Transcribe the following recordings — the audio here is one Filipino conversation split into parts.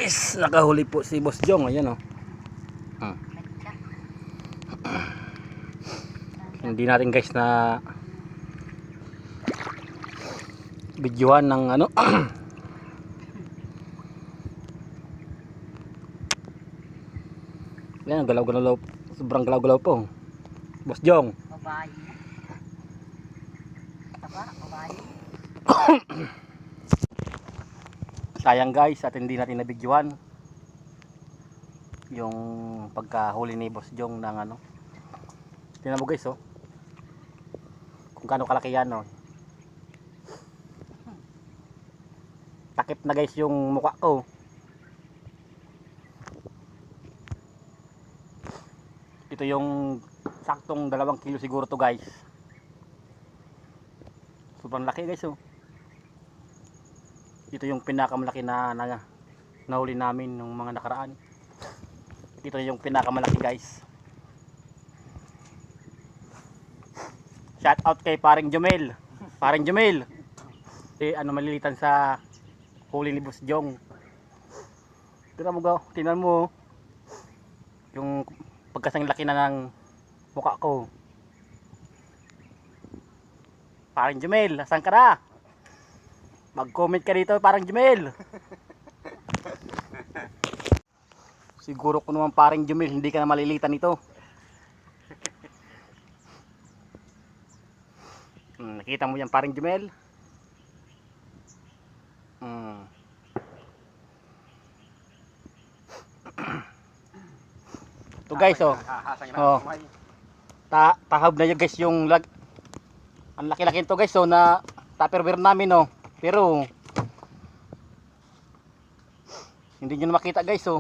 guys, nakahuli po si Boss Jong. Ayan o. Hindi natin guys na videohan ng ano. Ayan, galaw-galaw. Sobrang galaw-galaw po. Boss Jong. Babae. Aba, babae. Sayang guys at hindi natin nabidyohan yung pagkahuli ni Boss Jong ng ano. Tingnan mo guys oh. Kung gaano kalaki yan oh. Takip na guys yung mukha ko. Ito yung saktong 2 kilo siguro to guys. Sobrang laki guys oh. Ito yung pinakamalaki na nahuli namin nung mga nakaraan. Ito yung pinakamalaki guys. Shout out kay Paring Jumel. Paring Jumel. Ano malilitan sa huli ni Boss Jong. Tingnan mo yung pagkasang laki na ng mukha ko. Paring Jumel, asan ka na? Mag-comment ka dito, Paring Jumel. Siguro ko naman Paring Jumel, hindi ka na malilitan ito. Nakita mo yan Paring Jumel? Ito guys oh. Tahab na yun guys yung ang laki-laki nito guys oh na tupperware namin oh. Pero hindi nyo na makita guys oh.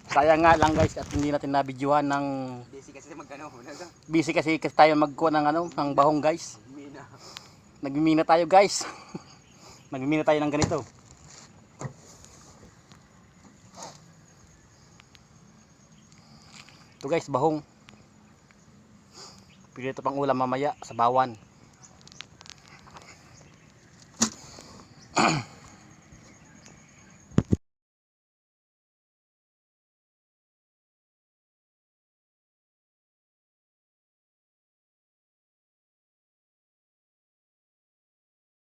Sayang nga lang guys at hindi natin nabidyohan ng busy kasi tayo magkuha ng ano ng bahong guys. Nagmimina tayo guys. Nagmimina tayo ng ganito. Ito guys bahong. Pili ito pang ulam mamaya sa bawan.